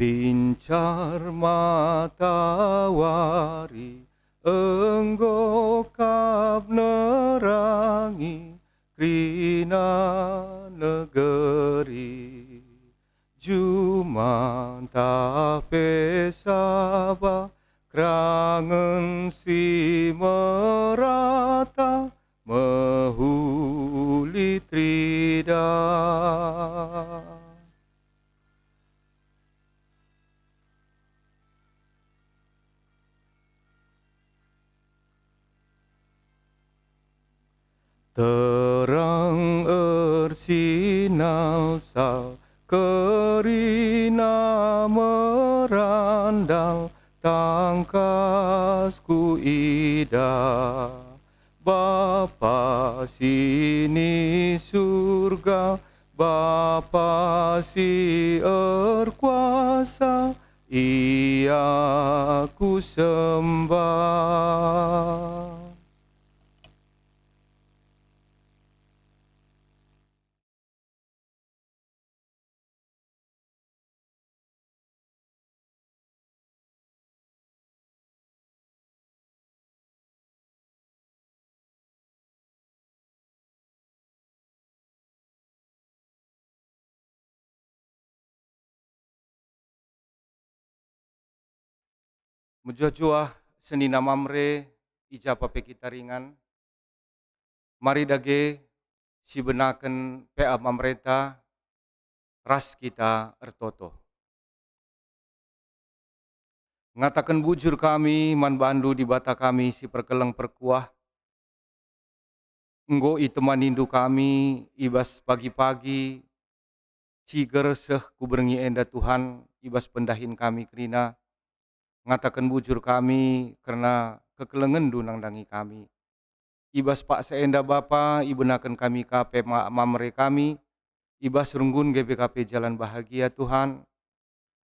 Bincar matawari enggokap nerangi krina negeri Juman tape saba krangen si merata mehuli trida. Terang ersinar sa kerina merandal tangkasku ida. Bapa sini surga, Bapa si erkuasa, ia ku sembah. Mujua-jua senina mamre ija pape kita ringan. Mari dage si benaken pea mamreta ras kita ertoto. Ngatakan bujur kami man bandu di bata kami si perkeleng perkuah. Enggo iteman kami ibas pagi-pagi ciger seh kuberengi enda Tuhan ibas pendahin kami kerina. Ngatakan bujur kami karena kekelengen dunang dangi kami. Ibas pak seenda Bapa, ibenakan kami kape mamre kami, ibas runggun GBKP Jalan Bahagia Tuhan.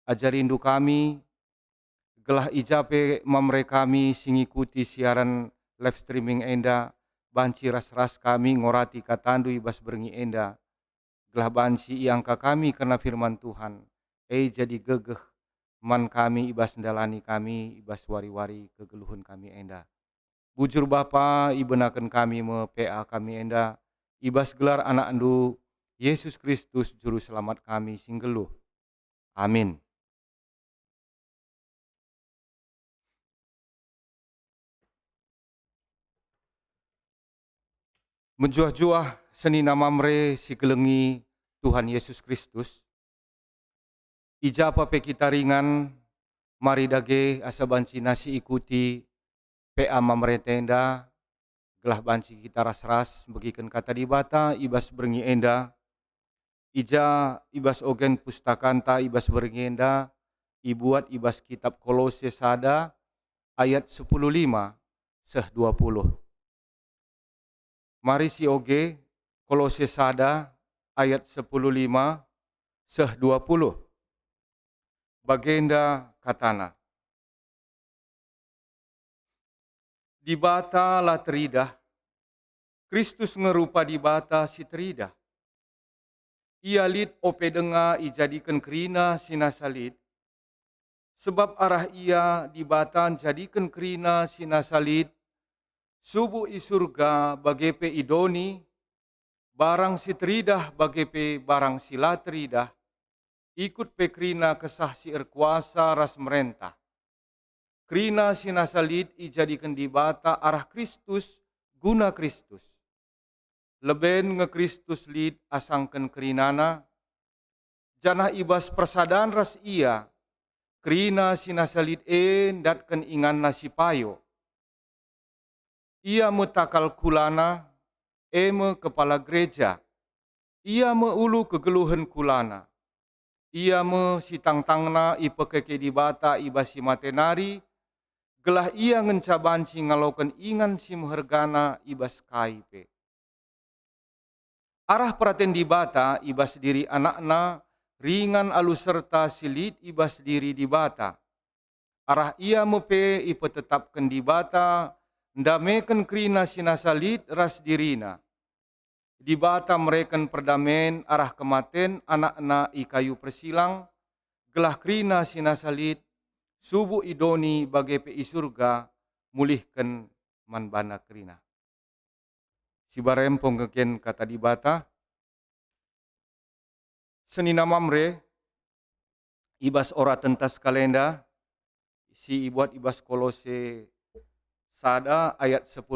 Ajarindu kami, gelah ijape mamre kami singikuti siaran live streaming enda, banci ras-ras kami ngorati katandu ibas berengi enda. Gelah banci iangka kami karena firman Tuhan. Jadi gegeh man kami ibas ndalani kami ibas wari-wari kegeluhun kami enda. Bujur Bapa ibenakan kami me PA kami enda ibas gelar anak andu Yesus Kristus juru selamat kami singgeluh. Amin. Menjuah-juah senina mamre si gelengi Tuhan Yesus Kristus. Ija pape kita ringan, mari dage asa banci nasi ikuti PA mamre tenda, gelah banci kita ras-ras bagikan kata di bata ibas berengi enda. Ija ibas ogen pustakanta ibas berengi enda, ibuat ibas kitab Kolose sada ayat 10:5 seh 20. Mari si oge Kolose sada ayat 10:5 seh 20. Bagenda katana. Di bata la teridah, Kristus ngerupa di bata si teridah. Ia lid ope denga ijadikan kerina sinasalid, sebab arah ia di bata jadikan kerina sinasalid, subuh i surga bagepe idoni, barang si teridah bagepe barang si la teridah, ikut pe kerina kesah si erkuasa ras merentah. Kerina sinasalid ijadikan di bata arah Kristus guna Kristus. Leben nge Kristus lid asangken kerinana, janah ibas persadaan ras ia, kerina sinasalid datken ingan nasipayo. Ia metakal kulana, me kepala gereja, ia meulu kegeluhan kulana. Ia me sitang-tangna ipekeke di bata ibasi matenari, gelah ia ngencabanci ngalokan ingan si mehergana ibas kaipe. Arah peraten di bata ibas diri anakna, ringan alus serta silid ibas diri di bata. Arah ia mepe ipetetapkan di bata, ndameken kerina sinasalid ras dirina. Di bata mereken perdamen arah kematen anakna i kayu persilang, gelah krina sinasalit subuh idoni bagai pei surga mulihkan manbana krina. Si barempong keken kata di bata, senina mamre, ibas ora tentas kalenda, si ibuat ibas Kolose sada ayat 10:5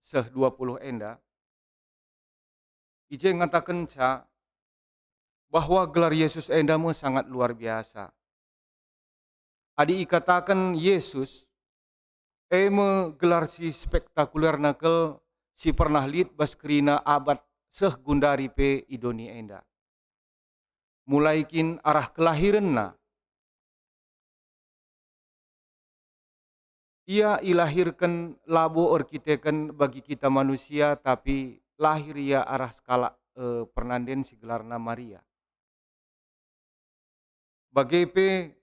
seh 20 enda. Ije ngatakan ca bahwa gelar Yesus enda mu sangat luar biasa. Adi ikatakan Yesus gelar si spektakuler nakel si pernah lid baskrina abad seh gundari pe idoni enda. Mulaikin arah kelahiran na. Ia ilahirkan labo orkitekan bagi kita manusia tapi lahir ia arah skala pernanden si gelarna Maria. Bagepe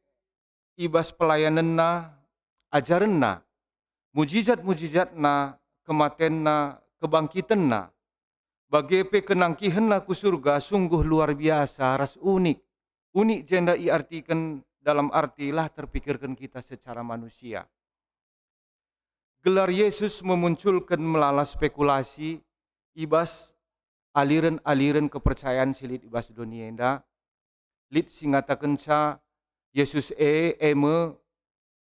ibas pelayanan na, ajaran na, mujizat-mujizat na, kematian na, kebangkitan na, bagepe kenangkihan na ku surga sungguh luar biasa, ras unik. Unik jenda iartikan dalam artilah terpikirkan kita secara manusia. Gelar Yesus memunculkan melala spekulasi ibas aliran-aliran kepercayaan silit ibas dunia enda. Lid singatakan ca Yesus eme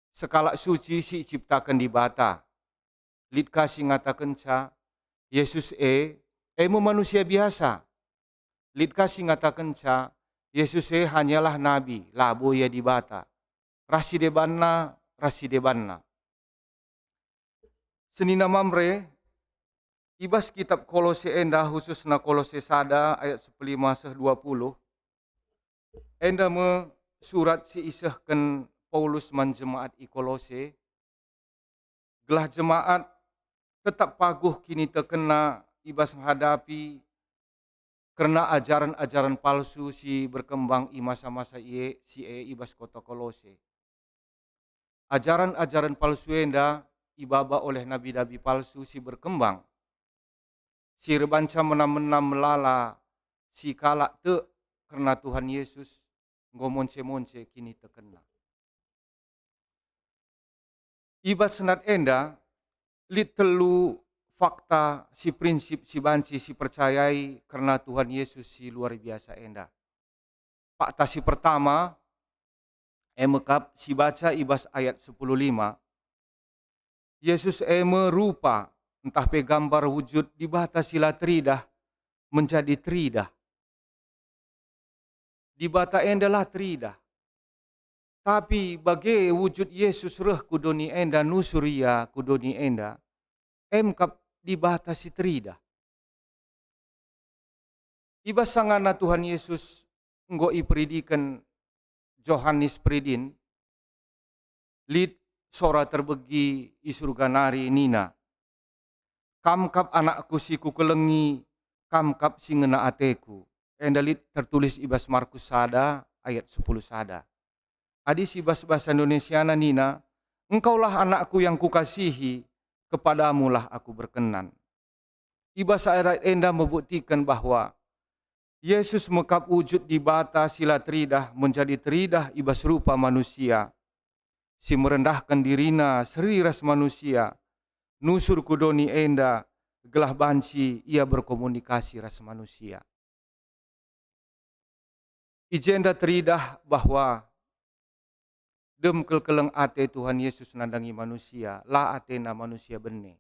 sekala suci si ciptakan di bata. Lid kasih ngatakan ca Yesus eme manusia biasa. Lid kasih ngatakan ca Yesus hanyalah nabi, labo ya di bata. Rasi debanna. Senina mamre, ibas kitab Kolose enda khususna Kolose sada ayat 15 20. Enda me surat si isahkan Paulus man jemaat i Kolose. Gelah jemaat tetap paguh kini terkena ibas menghadapi karena ajaran-ajaran palsu si berkembang i masa-masa ibas kota Kolose. Ajaran-ajaran palsu enda ibaba oleh nabi-nabi palsu si berkembang. Si rebanca menam-menam melala si kalak te karena Tuhan Yesus ngomonce-monce kini terkena. Ibad senat enda lit telu fakta si prinsip si banci si percayai karena Tuhan Yesus si luar biasa enda. Fakta si pertama emekap si baca ibas ayat 10:5. Yesus merupa entah pe gambar wujud di bata sila tridah menjadi tridah. Di bata enda lah tridah. Tapi bagi wujud Yesus reh kudoni enda nusuria kudoni enda emkap di bata si tridah. Iba sangana Tuhan Yesus nggo iperidikan Johannes Pridin lid sora terbegi i surga nari nina. Kamkap anakku si kukelengi, kamkap si ngena ateku. Endalit tertulis ibas Markus sada ayat 10 sada. Adi si bahasa Indonesia nina, engkaulah anakku yang kukasihi, kepadamulah aku berkenan. Ibas ayat enda membuktikan bahwa Yesus mekap wujud di bata sila tridah menjadi tridah ibas rupa manusia. Si merendahkan dirina seri ras manusia, nusur kudoni enda, gelah banci ia berkomunikasi ras manusia. Ijenda teridah bahwa dem kelkeleng ate Tuhan Yesus nandangi manusia, la atena manusia bene.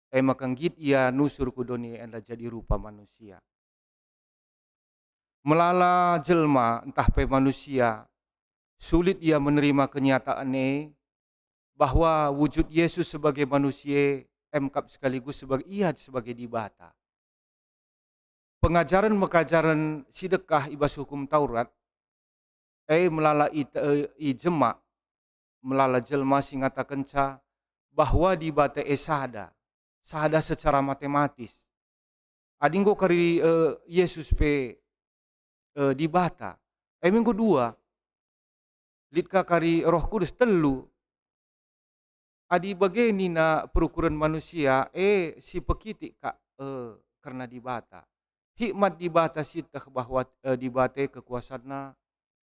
Makanggit ia nusur kudoni enda jadi rupa manusia. Melala jelma entah pe manusia, sulit ia menerima kenyataan bahwa wujud Yesus sebagai manusia emkap sekaligus sebagai dibata. Pengajaran sidekah ibas hukum Taurat melala jema melala jelma singatakan ca bahwa dibata sada secara matematis. Adinggo kari Yesus pe dibata. Minggu dua litka kari Roh Kudus telu. Adi bageni na perukuran manusia si pekitik kak karena dibata. Hikmat dibata sitah bahwa dibata kekuasaanna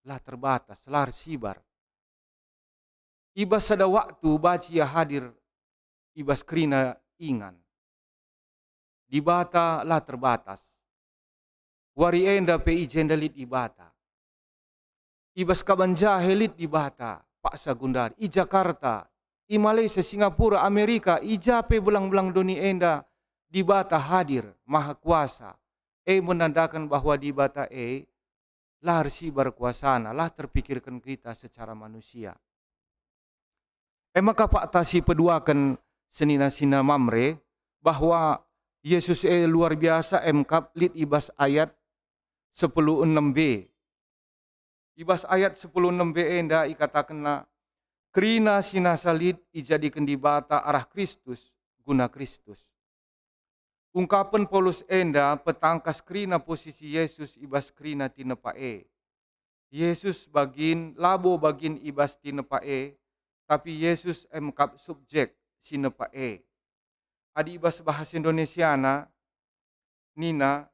lah terbatas, lah sibar. Ibas ada waktu baci ya hadir, ibas kerina ingan. Di bata lah terbatas. Wari enda pe ijenda lit ibata. Ibas kabanja helit di bata, Pak Sagundari, i Jakarta, i Malaysia, Singapura, Amerika, i jape belang-belang doni enda di bata hadir, maha kuasa. Menandakan bahwa di bata lah harsi berkuasana, lah terpikirkan kita secara manusia. Maka Pak Tasi peduakan senina-sina mamre bahwa Yesus luar biasa kap lit ibas ayat 10:6b. Ibas ayat 10:6b enda ikatakan kerina sina salit ijadikan di bata arah Kristus guna Kristus. Ungkapan Paulus enda petangkas kerina posisi Yesus ibas kerina tinepae. Yesus bagin labo bagin ibas tinepae, tapi Yesus kap subjek sinepae. Adi ibas bahasa Indonesiana, Nina,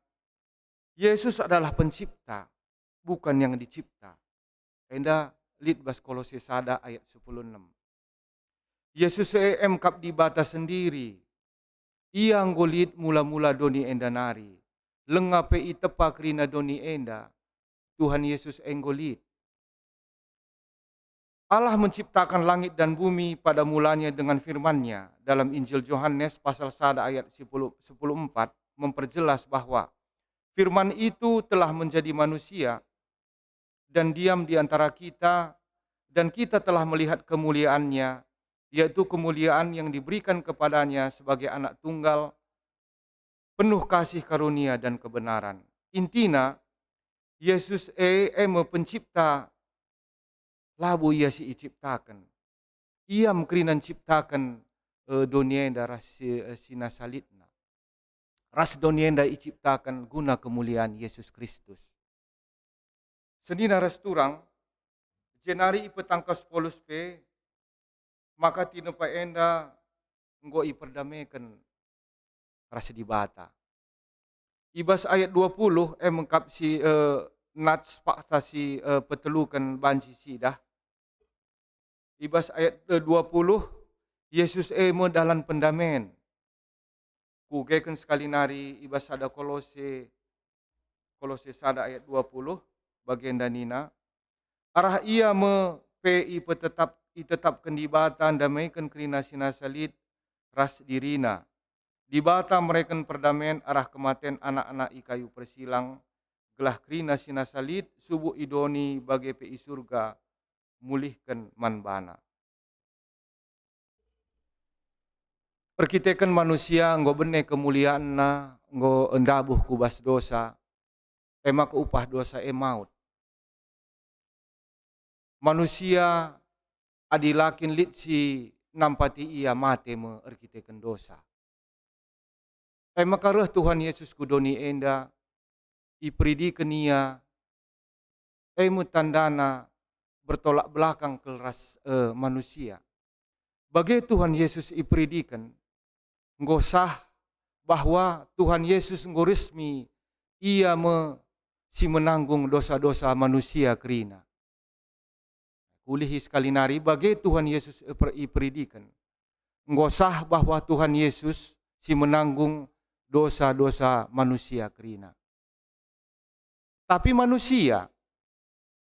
Yesus adalah pencipta, bukan yang dicipta. Enda lit bas Kolose sada ayat 10:6. Yesus kap di bata sendiri. Ia ngolit mula-mula doni enda nari. Lengape itepa kerina doni enda. Tuhan Yesus enggolit. Allah menciptakan langit dan bumi pada mulanya dengan firman-Nya. Dalam Injil Yohanes pasal 1 ayat 10:4 memperjelas bahwa firman itu telah menjadi manusia dan diam di antara kita, dan kita telah melihat kemuliaan-Nya, yaitu kemuliaan yang diberikan kepadanya sebagai anak tunggal, penuh kasih karunia dan kebenaran. Intina, Yesus pencipta, labu ia si ciptakan. Ia mengkrinan ciptakan dunia ras sinasalitna. Ras dunia diciptakan guna kemuliaan Yesus Kristus. Senina resturang, jenari ipetangkas Paulus pe, maka tinepa enda nggo iperdamaikan ras di bata. Ibas ayat 20 mengkap si nats pakta si petelukan banci sidah. Ibas ayat 20 Yesus dalam pendamen. Kugekan sekali nari ibas ada Kolose sada ayat 20 bagian danina. Arah ia pi itetapkan di bata damaikan kerina sinasalit ras dirina. Di bata mereka perdamaian arah kematian anak-anak ikayu persilang gelah kerina sinasalit subuh idoni bagi pi surga mulihkan manbana. Perkitekan manusia nggo bene kemuliaan na nggo endabuh kubas dosa emak upah dosa maut. Manusia adilakin lit si nampati ia mate me erkitekan dosa. Maka reh Tuhan Yesus kudoni enda ipridi kenia tandana bertolak belakang keras manusia. Bagi Tuhan Yesus ipridikan nggo sah bahwa Tuhan Yesus nggo resmi ia si menanggung dosa-dosa manusia kerina. Kulihi sekali nari bagi Tuhan Yesus ipridikan nggo sah bahwa Tuhan Yesus si menanggung dosa-dosa manusia kerina. Tapi manusia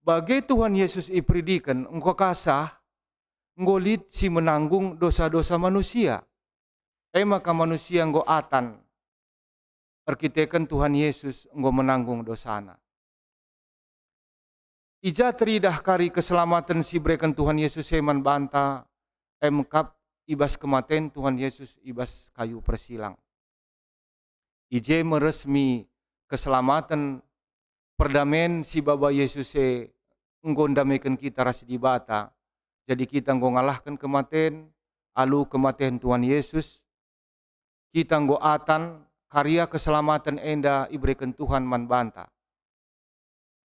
bagi Tuhan Yesus ipridikan engkau kasah ngolit si menanggung dosa-dosa manusia. Maka manusia engkau atan erkitekan Tuhan Yesus engkau menanggung dosana. Ija teridah kari keselamatan si berikan Tuhan Yesus heman banta kap ibas kematen Tuhan Yesus ibas kayu persilang. Ije meresmi keselamatan perdamaian si Bapa Yesus engkau damaikan kita ras di bata. Jadi kita engkau ngalahkan kematen, alu kematian Tuhan Yesus. Kita engkau atan karya keselamatan enda iberikan Tuhan man banta.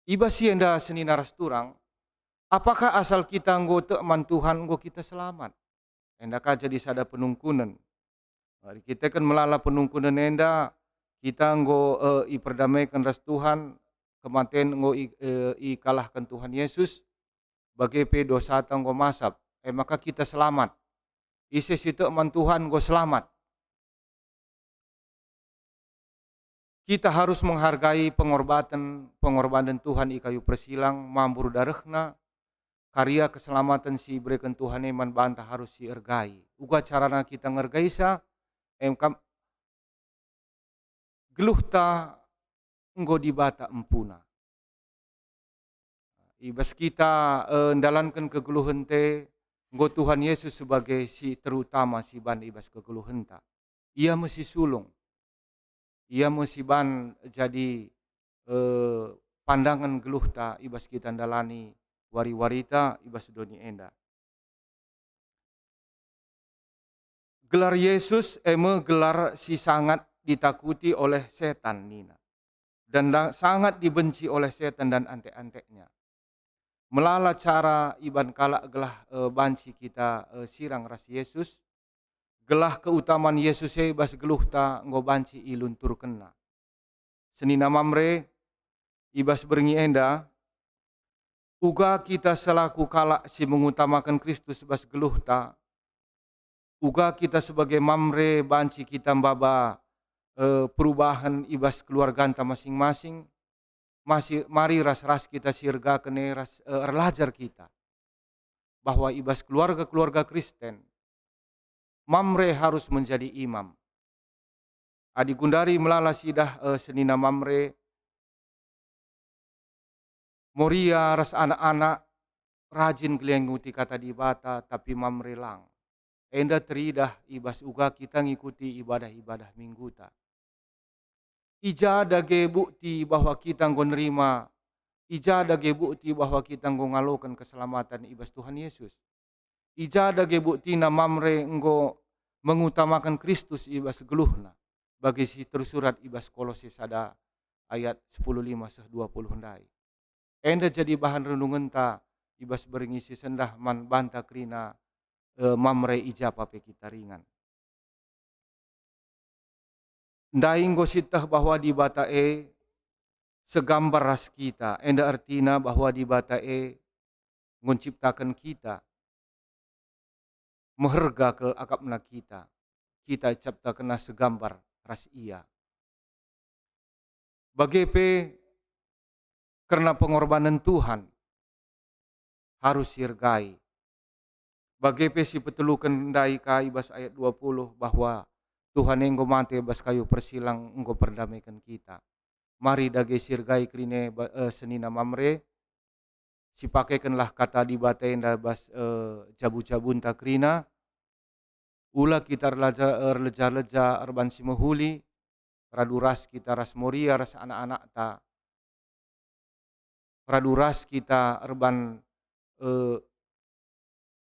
Iba si enda senina rasturang, apakah asal kita engkau teman Tuhan engkau kita selamat? Enda ka jadi sada penungkunan. Kita kan melala penungkunan enda, kita engkau iperdamaikan ras Tuhan, kematian enggo kalahkan Tuhan Yesus bagi pe dosa tanggo masap. Maka kita selamat. Ise situ man Tuhan go selamat. Kita harus menghargai pengorbanan Tuhan i kayu persilang mambur darahna, karya keselamatan si berikan Tuhan eman bantah harus si ergai. Uga carana kita ngergai sa kam geluh ta enggo dibata empuna. Ibas kita ndalankan kegeluhan te enggo Tuhan Yesus sebagai si terutama si ban ibas kegeluhan ta. Ia mesti sulung. Ia mesti ban jadi pandangan geluh ta ibas kita ndalani wari-warita ibas dunia enda. Gelar Yesus gelar si sangat ditakuti oleh setan nina. Dan sangat dibenci oleh setan dan antek-anteknya. Melala cara iban kalak gelah banci kita sirang ras Yesus. Gelah keutamaan Yesus ibas geluh ta nggo banci iluntur kena. Senina mamre ibas beringi enda. Uga kita selaku kalak si mengutamakan Kristus bas geluh ta. Uga kita sebagai mamre banci kita mbaba perubahan ibas keluarga anta masing-masing. Mari ras-ras kita sirga kene relajar kita. Bahwa ibas keluarga-keluarga Kristen. Mamre harus menjadi imam. Adi gundari melala sidah senina mamre. Moria ras anak-anak rajin ngikuti kata dibata tapi mamre lang. Enda teridah ibas uga kita ngikuti ibadah-ibadah mingguta. Ija dage bukti bahwa kita nggo nerima. Ija dage bukti bahwa kita nggo ngalokan keselamatan ibas Tuhan Yesus. Ija dage bukti na mamre nggo mengutamakan Kristus ibas geluhna. Bagi si tersurat ibas Kolose sada ayat 10:5-20 ndai. Enda jadi bahan renungan ta ibas beringisi sendah man banta krina mamre ija pape kita ringan. Ndai nggo sitah bahwa di batae segambar ras kita. Enda artina bahwa di batae ngonciptakan kita. Meherga ke akapna kita. Kita cipta kena segambar ras ia. Bagepe karena pengorbanan Tuhan harus sirgai. Bagepe si petelukan ndai ka ibas ayat 20 bahwa Tuhan enggo mati bas kayu persilang enggo perdamaikan kita. Mari dage sirgai krine senina mamre. Sipakaikanlah kata di batenda bas jabu-jabun takrina. Ula kita leja-leja arban simahuli. Raduras kita ras moria ras anak-anak ta. Raduras kita arban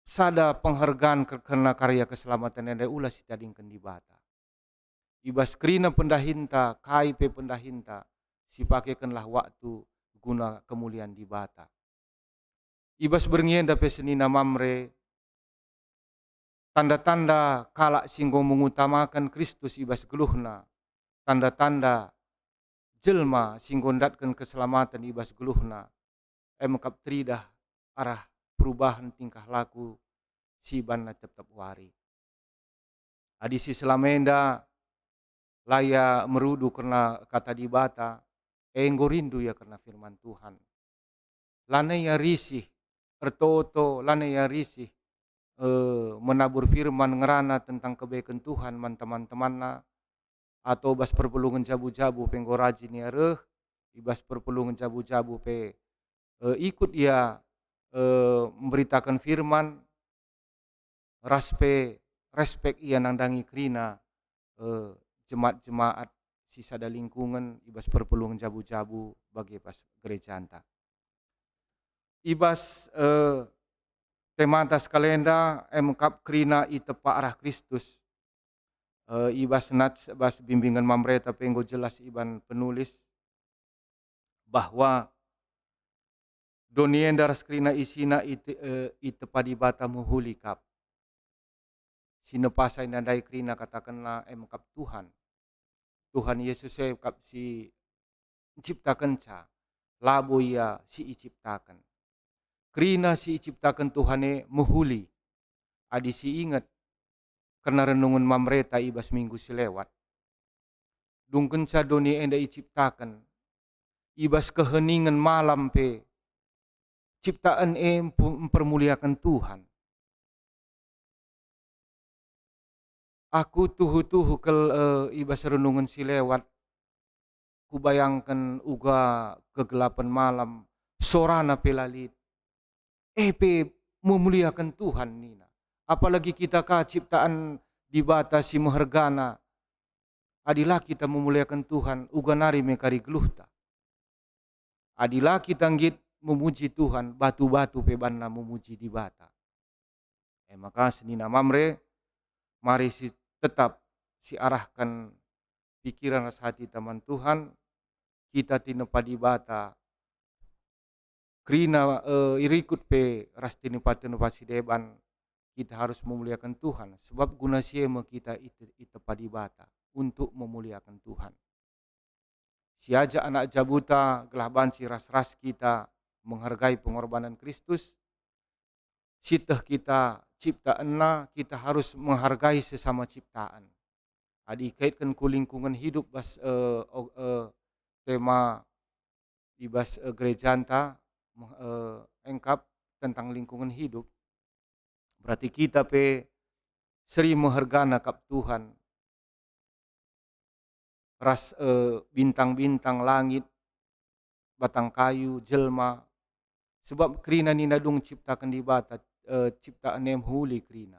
sada penghargaan karena karya keselamatan yang ulah si tadingkan di bata. Ibas krina pendahinta, kaipe pendahinta. Sipakaikanlah waktu guna kemuliaan di bata. Ibas berngian dape senina mamre. Tanda-tanda kalak singgo mengutamakan Kristus ibas geluhna. Tanda-tanda jelma singgo ndatkan keselamatan ibas geluhna. Emkap tridah arah perubahan tingkah laku si banna tetap wari. Adisi selamenda laya merudu karena kata di bata. Enggo rindu ya karena firman Tuhan. Lana ya risih ertoto, lana ya risih menabur firman ngerana tentang kebaikan Tuhan man teman-temanna. Atau bas perpelungan jabu-jabu penggo rajin ya reh. Ibas perpelungan jabu-jabu pe ikut ia memberitakan firman. Raspe respek ia nandangi krina jemaat-jemaat sisa da lingkungan ibas perpelungan jabu-jabu bagi pas gereja anta. Ibas tematas kalenda emkap krina itepa arah Kristus. Ibas nats bas bimbingan mamre tapi enggo jelas iban penulis bahwa donien daras krina isina itepa di bata muhuli kap. Sinepasai nandai krina katakanlah emkap Tuhan. Tuhan Yesus kap si ciptakan ca. labo ia si iciptakan. Kerina si iciptakan Tuhane muhuli. Adi si ingat karena renungan mamreta ibas minggu silewat. Dungken cadoni enda iciptakan. Ibas keheningan malam pe. Ciptaan mempermuliakan Tuhan. Aku tuhu-tuhu ibas renungan silewat. Kubayangkan uga kegelapan malam. Sorana pelalit. Pe memuliakan Tuhan nina. Apalagi kita ciptaan dibatasi mehergana. Adilah kita memuliakan Tuhan. Uga nari mekari geluhta. Adilah kita ngit memuji Tuhan. Batu-batu pebanna memuji di bata. Maka senina mamre. Mari tetap arahkan pikiran rasa hati teman Tuhan. Kita tinepa di bata. Krina irikut pe ras tinepa si deban. Kita harus memuliakan Tuhan. Sebab guna siema kita itepa di bata. Untuk memuliakan Tuhan. Siaja anak jabuta gelah banci ras-ras kita. Menghargai pengorbanan Kristus. Sitah kita ciptaan kita harus menghargai sesama ciptaan. Adi kaitkan ku lingkungan hidup bas tema ibas gereja anta engkap tentang lingkungan hidup. Berarti kita pe seri menghargana kap Tuhan. Ras bintang-bintang langit, batang kayu, jelma. Sebab kerina nina dung ciptakan di bata ciptaan yang huli kerina.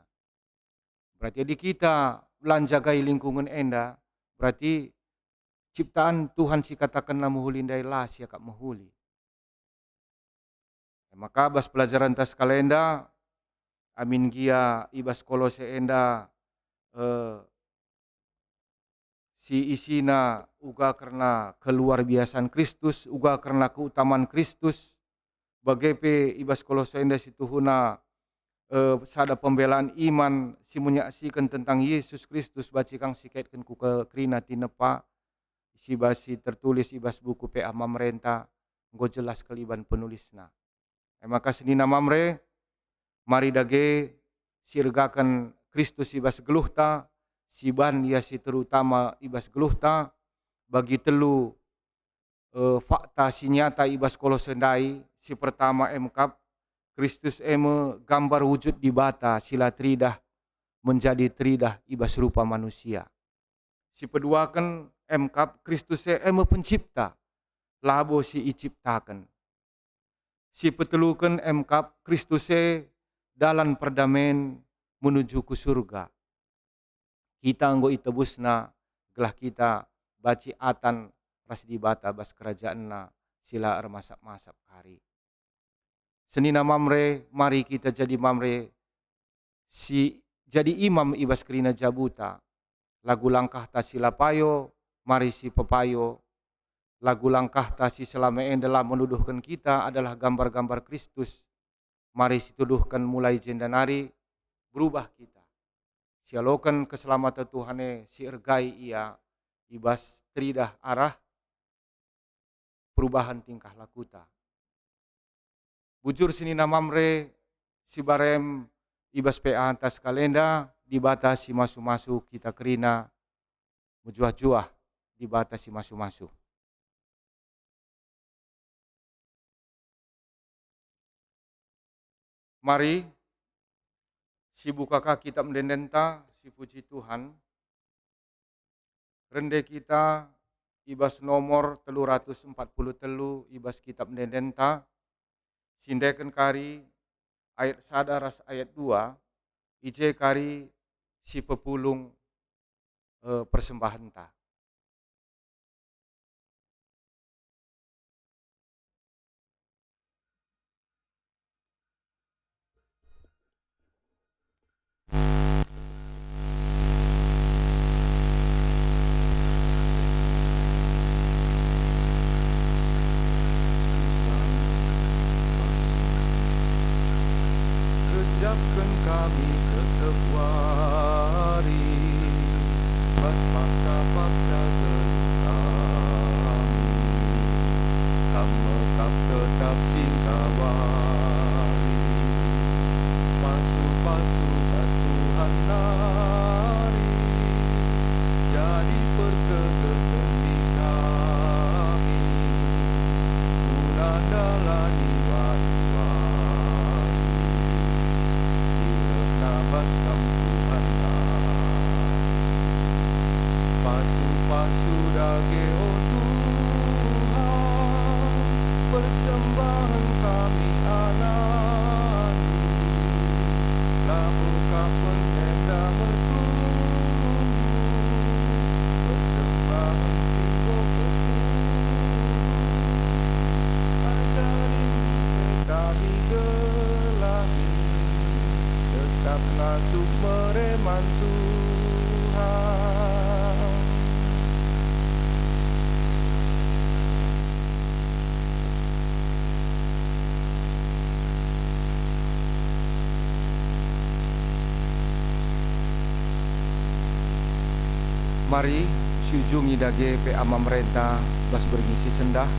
Berarti di kita belanjagai lingkungan enda, berarti ciptaan Tuhan si katakan namu huli ndai lah si akak mahuli. Maka bas pelajaran tas kalenda, amin gia ibas kolose enda si isina uga karena keluar biasan Kristus, uga karena keutamaan Kristus. Bagepe ibas kolose enda si tuhuna sada pembelaan iman si menyaksikan tentang Yesus Kristus baci kang sikaitkan ku ke kerina tinepa si basi tertulis ibas buku PA Mamrenta nggo jelas keliban penulisna. Maka senina mamre mari dage sirgakan Kristus ibas geluhta siban ia si terutama ibas geluhta bagi telu fakta si nyata ibas kolosendai si pertama emkap Kristus gambar wujud di bata sila tridah menjadi tridah ibas rupa manusia. Si kedua kan emkap Kristus pencipta labo si iciptakan. Si petelukan emkap Kristus dalam perdamaian menuju ke surga. Kita anggo itebusna gelah kita baci atan ras di bata bas kerajaanna sila ermasap-masap kari. Senina mamre, mari kita jadi mamre, jadi imam ibas kerina jabuta. Lagu langkah ta sila payo, mari si pepayo. Lagu langkah ta si selama dalam menuduhkan kita adalah gambar-gambar Kristus. Mari si tuduhkan mulai jendanari, berubah kita. Sialokan keselamatan Tuhane si ergai ia, ibas tridah arah, perubahan tingkah lakuta. Bujur senina mamre si barem ibas PA antas kalenda dibatasi masu-masu kita kerina mujuah-juah dibatasi masu-masu. Mari si bukakah kita mendendenta si puji Tuhan. Rende kita ibas nomor 343 ibas kitab mendendenta. Sindekan kari ayat sadaras ayat 2 ije kari si pepulung persembahan ta. Kejapkan kami ke tepuari, pas paksa-paksa gelis kami. mekap tetap singkawali pasu-pasu dan Tuhan nari jadi perkegetan di kami unandalani wari-wari sirep nabas kam Tuhan pasu-pasu dage oh Tuhan persembahan kami anani labu kapun enda bertunggu persembahan singgo ajari kami gelahi tetap ngasuh mereman Tuhan. Mari sujungi dage pe ama merenta bas berngisi sendah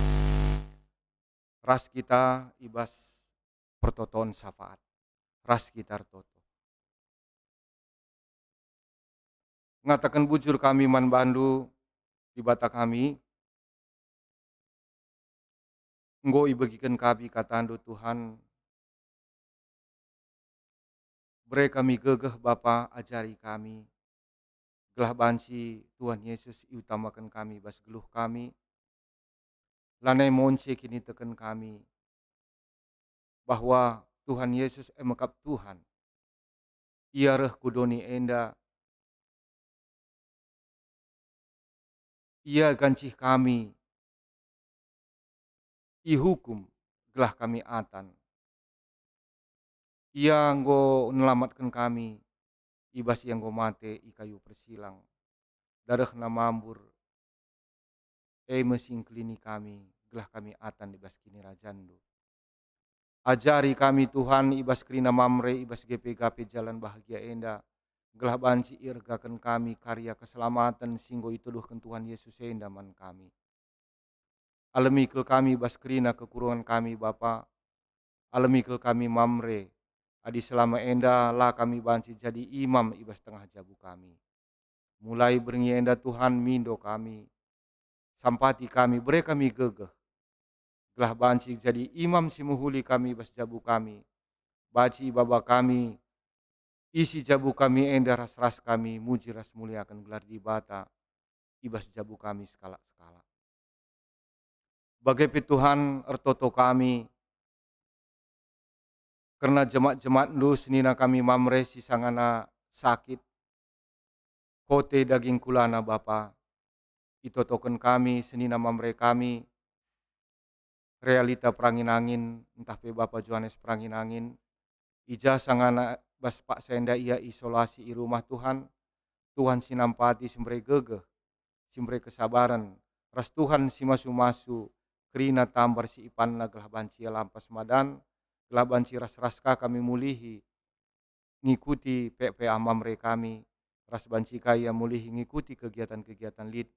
ras kita ibas pertoton syafaat ras kita toto ngatakan bujur kami man bandu di bata kami nggo ibagikan kami katandu Tuhan beri kami gegeh Bapa ajari kami gelah banci Tuhan Yesus iutamakan kami bas geluh kami lanai monce kini teken kami bahwa Tuhan Yesus emekap Tuhan ia reh kudoni enda ia gancih kami ihukum gelah kami atan ia nggo nelamatkan kami ibas yang nggo mate i kayu persilang darah namambur mesing klini kami gelah kami atan ibas kini rajandu ajari kami Tuhan ibas krina mamre ibas GP jalan bahagia enda gelah banci irgakan kami karya keselamatan singgo ituduhkan Tuhan Yesus enda man kami alemikul kami ibas krina kekurangan kami Bapa alemikul kami mamre adi selama enda lah kami banci jadi imam ibas tengah jabu kami mulai berngi enda Tuhan mindo kami sampati kami beri kami gegeh gelah banci jadi imam simuhuli kami bas jabu kami baci baba kami isi jabu kami enda ras-ras kami muji ras mulia akan gelar di bata ibas jabu kami skala-skala bagai Tuhan ertoto kami karena jemaat-jemaat lu senina kami mamre sisangana sakit kote daging kulana Bapa itotoken kami senina mamre kami realita perangin angin entah pe Bapak Johannes perangin angin ija sangana bas Pak Senda ia isolasi i rumah Tuhan Tuhan sinampati simbre gegeh simbre kesabaran ras Tuhan si masu-masu kerina tambar si ipanna gelah banci lampas madan gelah banci ras-raska kami mulihi ngikuti pe amamre kami ras banci kaya mulihi ngikuti kegiatan-kegiatan lid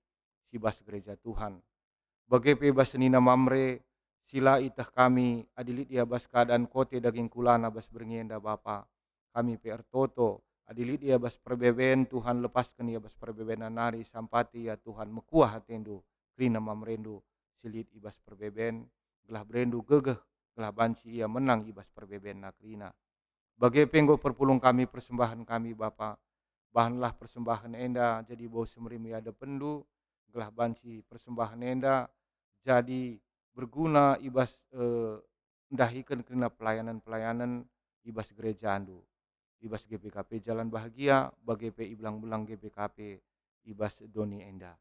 si bas gereja Tuhan bagai pe bas senina mamre sila itah kami adilit ia bas keadaan kote daging kulana bas berngenda Bapa kami PR Toto adilit ia bas perbeben Tuhan lepaskan ia bas perbeben nari sampati ya Tuhan mekuah hatendu krina mamrendu silit ibas perbeben gelah berendu gegeh gelah banci ia menang ibas perbeben nakrina bagai penggo perpulung kami persembahan kami Bapa bahanlah persembahan enda jadi bau semerimi ada pendu gelah banci persembahan enda jadi berguna ibas ndahikan kena pelayanan-pelayanan ibas gereja andu ibas GPKP Jalan Bahagia bagai pe iblang-belang GPKP ibas doni enda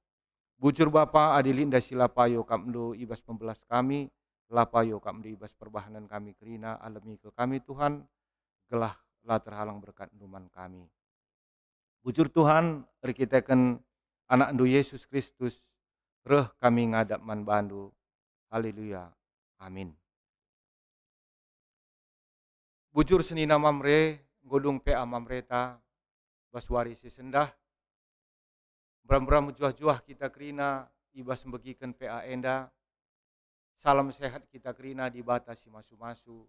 bujur Bapa adilinda silapayo kamdu ibas pembelas kami lapayo kamdu ibas perbahanan kami kerina alami ke kami Tuhan gelah lah terhalang berkat numan kami bujur Tuhan rikitakan anak ndu Yesus Kristus reh kami ngadap man bandu. Haleluya. Amin. Bujur senina mamre, godung pe amamreta, baswari si sendah, bram-bram juah-juah kita kerina, ibas membagikan PA enda, salam sehat kita kerina dibatasi masu-masu.